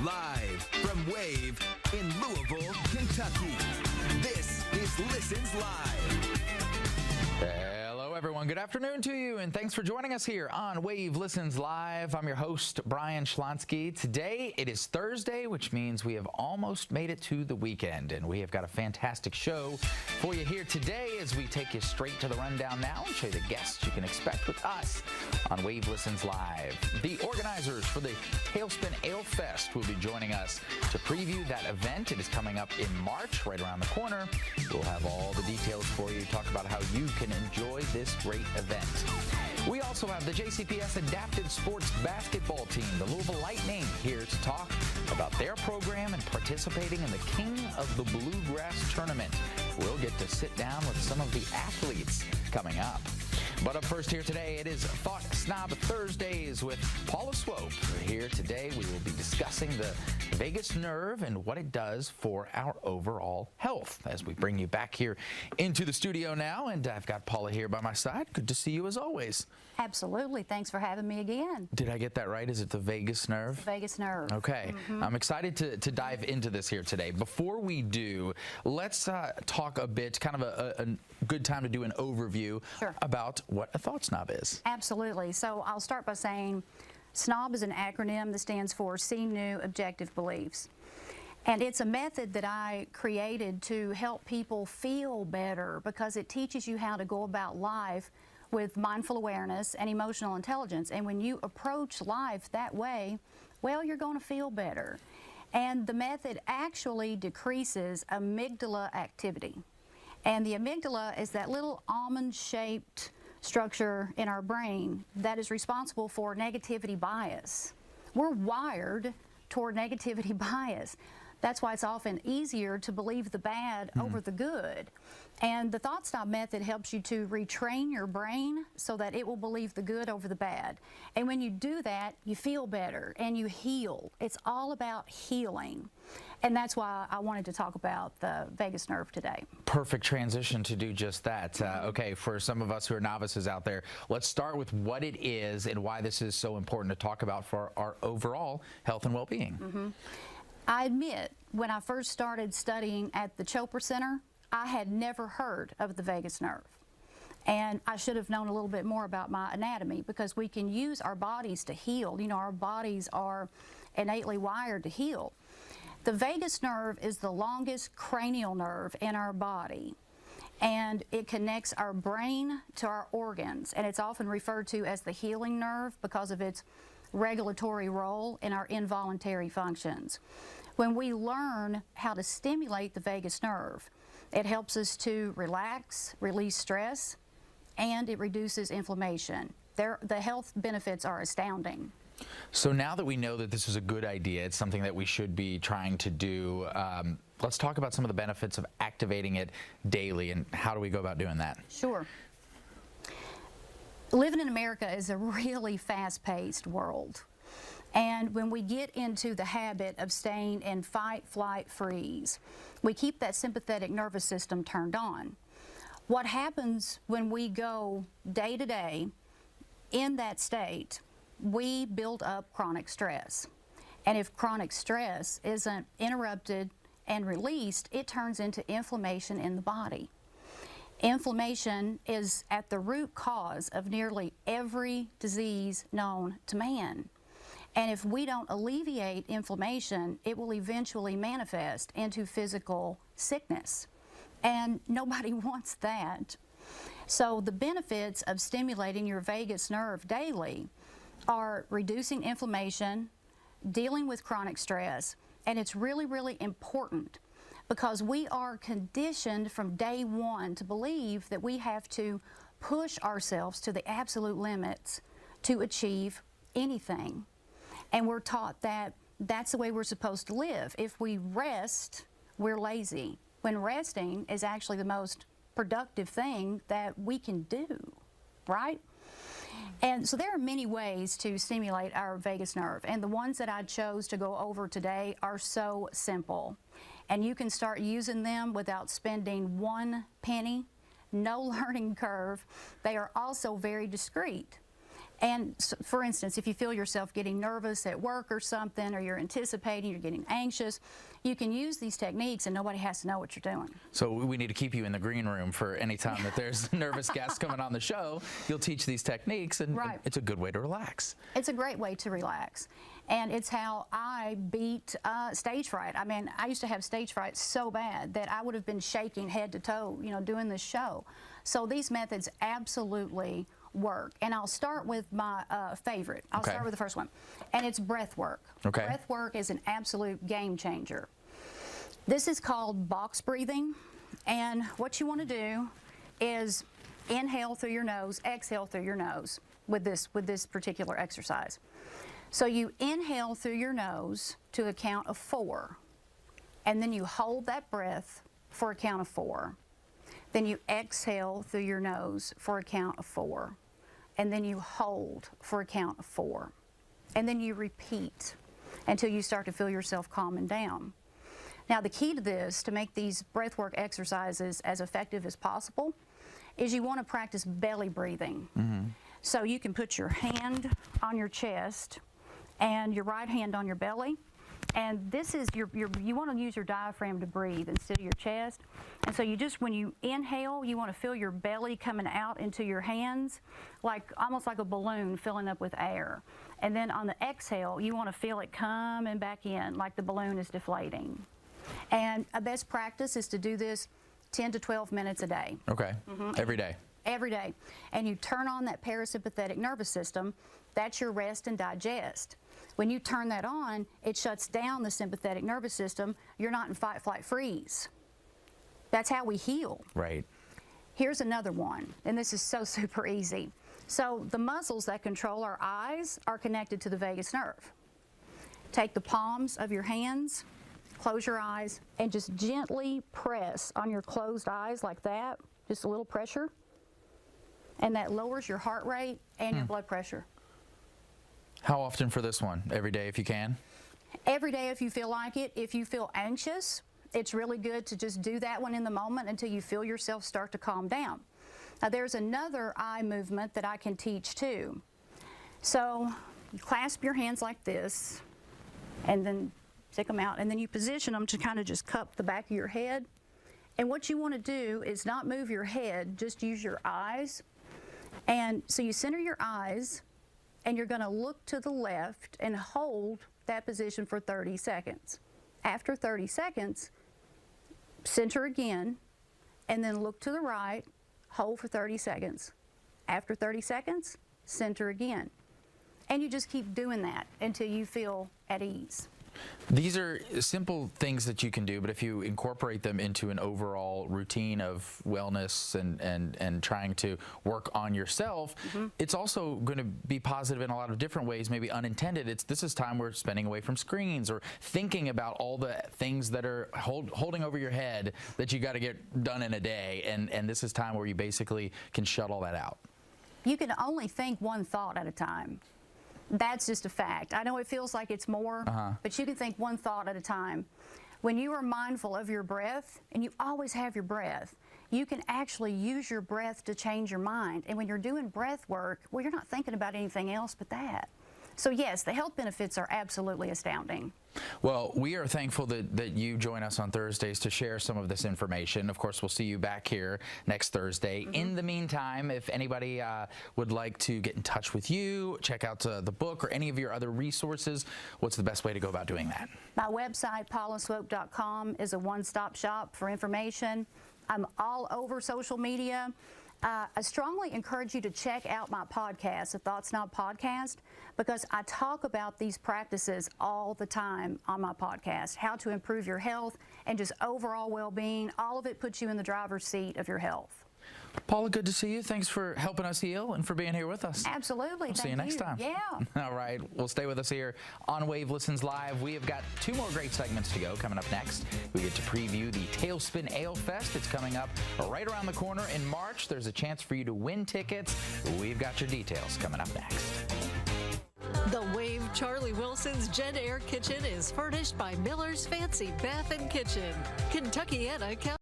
Live from Wave in Louisville, Kentucky. This is Listens Live. Hello, everyone. Good afternoon to you, and thanks for joining us here on Wave Listens Live. I'm your host, Brian Schlonsky. Today, it is Thursday, which means we have almost made it to the weekend, and we have got a fantastic show for you here today as we take you straight to the rundown now and show you the guests you can expect with us on Wave Listens Live. The organizers for the Tailspin Ale Fest will be joining us to preview that event. It is coming up in March, right around the corner. We'll have all the details for you, talk about how you can enjoy this great event. We also have the JCPS Adapted Sports Basketball Team, the Louisville Lightning, here to talk about their program and participating in the King of the Bluegrass Tournament. We'll get to sit down with some of the athletes coming up. But up first here today, it is Thought Snob Thursdays with Paula Swope. Here today, we will be discussing the vagus nerve and what it does for our overall health as we bring you back here into the studio now. And I've got Paula here by my side. Good to see you as always. Absolutely. Thanks for having me again. Did I get that right? Is it the vagus nerve? The vagus nerve. Okay. I'm excited to dive into this here today. Before we do, let's talk a bit, kind of a good time to do an overview about what a thought snob is. Absolutely. So I'll start by saying SNOB is an acronym that stands for See New Objective Beliefs. And it's a method that I created to help people feel better because it teaches you how to go about life with mindful awareness and emotional intelligence. And when you approach life that way, well, you're going to feel better. And the method actually decreases amygdala activity. And the amygdala is that little almond-shaped structure in our brain that is responsible for negativity bias. We're wired toward negativity bias. That's why it's often easier to believe the bad over the good. And the Thought Snob method helps you to retrain your brain so that it will believe the good over the bad. And when you do that, you feel better and you heal. It's all about healing. And that's why I wanted to talk about the vagus nerve today. Perfect transition to do just that. Okay, for some of us who are novices out there, let's start with what it is and why this is so important to talk about for our overall health and well-being. I admit, when I first started studying at the Chopra Center, I had never heard of the vagus nerve. And I should have known a little bit more about my anatomy because we can use our bodies to heal. You know, our bodies are innately wired to heal. The vagus nerve is the longest cranial nerve in our body, and it connects our brain to our organs, and it's often referred to as the healing nerve because of its regulatory role in our involuntary functions. When we learn how to stimulate the vagus nerve, it helps us to relax, release stress, and it reduces inflammation. The health benefits are astounding. So now that we know that this is a good idea, it's something that we should be trying to do, let's talk about some of the benefits of activating it daily and how do we go about doing that? Sure. Living in America is a really fast-paced world. And when we get into the habit of staying in fight, flight, freeze, we keep that sympathetic nervous system turned on. What happens when we go day to day in that state, we build up chronic stress. And if chronic stress isn't interrupted and released, it turns into inflammation in the body. Inflammation is at the root cause of nearly every disease known to man. And if we don't alleviate inflammation, it will eventually manifest into physical sickness. And nobody wants that. So the benefits of stimulating your vagus nerve daily are reducing inflammation, dealing with chronic stress, and it's really, really important because we are conditioned from day one to believe that we have to push ourselves to the absolute limits to achieve anything. And we're taught that that's the way we're supposed to live. If we rest, we're lazy, when resting is actually the most productive thing that we can do, right? And so there are many ways to stimulate our vagus nerve, and the ones that I chose to go over today are so simple. And you can start using them without spending one penny, no learning curve. They are also very discreet. And for instance, if you feel yourself getting nervous at work or something, or you're anticipating, you're getting anxious, you can use these techniques and nobody has to know what you're doing. So we need to keep you in the green room for any time that there's nervous guests coming on the show. You'll teach these techniques, and Right. it's a good way to relax. It's a great way to relax. And it's how I beat stage fright. I mean, I used to have stage fright so bad that I would have been shaking head to toe, doing this show. So these methods absolutely work. And I'll start with my favorite. I'll Okay. start with the first one. And it's breath work. Okay. Breath work is an absolute game changer. This is called box breathing. And what you want to do is inhale through your nose, exhale through your nose with this particular exercise. So you inhale through your nose to a count of 4, and then you hold that breath for a count of 4. Then you exhale through your nose for a count of 4, and then you hold for a count of 4, and then you repeat until you start to feel yourself calming down. Now, the key to this, to make these breathwork exercises as effective as possible, is you want to practice belly breathing. So you can put your hand on your chest and your right hand on your belly, and this is you want to use your diaphragm to breathe instead of your chest. And so when you inhale, you want to feel your belly coming out into your hands, almost like a balloon filling up with air. And then on the exhale, you want to feel it coming back in, like the balloon is deflating. And a best practice is to do this 10 to 12 minutes a day. Okay. Every day. Every day. And you turn on that parasympathetic nervous system. That's your rest and digest. When you turn that on, it shuts down the sympathetic nervous system. You're not in fight, flight, freeze. That's how we heal. Right. Here's another one, and this is so super easy. So the muscles that control our eyes are connected to the vagus nerve. Take the palms of your hands, close your eyes, and just gently press on your closed eyes like that, just a little pressure. And that lowers your heart rate and your blood pressure. How often for this one? Every day if you can? Every day if you feel like it. If you feel anxious, it's really good to just do that one in the moment until you feel yourself start to calm down. Now, there's another eye movement that I can teach too. So you clasp your hands like this and then stick them out, and then you position them to kind of just cup the back of your head. And what you want to do is not move your head, just use your eyes. And so you center your eyes, and you're going to look to the left and hold that position for 30 seconds. After 30 seconds, center again, and then look to the right, hold for 30 seconds. After 30 seconds, center again. And you just keep doing that until you feel at ease. These are simple things that you can do, but if you incorporate them into an overall routine of wellness and trying to work on yourself, it's also going to be positive in a lot of different ways, maybe unintended. This is time we're spending away from screens or thinking about all the things that are holding over your head that you got to get done in a day, and this is time where you basically can shut all that out. You can only think one thought at a time. That's just a fact. I know it feels like it's more, but you can think one thought at a time. When you are mindful of your breath, and you always have your breath, you can actually use your breath to change your mind. And when you're doing breath work, well, you're not thinking about anything else but that. So yes, the health benefits are absolutely astounding. Well, we are thankful that you join us on Thursdays to share some of this information. Of course, we'll see you back here next Thursday. In the meantime, if anybody would like to get in touch with you, check out the book or any of your other resources, what's the best way to go about doing that? My website, paulaswope.com, is a one-stop shop for information. I'm all over social media. I strongly encourage you to check out my podcast, the Snob podcast, because I talk about these practices all the time on my podcast, how to improve your health and just overall well-being. All of it puts you in the driver's seat of your health. Paula, good to see you. Thanks for helping us heal and for being here with us. Absolutely. We'll see you next time. Yeah. All right. Well, stay with us here on Wave Listens Live. We have got 2 more great segments to go. Coming up next, we get to preview the Tailspin Ale Fest. It's coming up right around the corner in March. There's a chance for you to win tickets. We've got your details coming up next. The Wave Charlie Wilson's Jen Air Kitchen is furnished by Miller's Fancy Bath and Kitchen, Kentuckiana.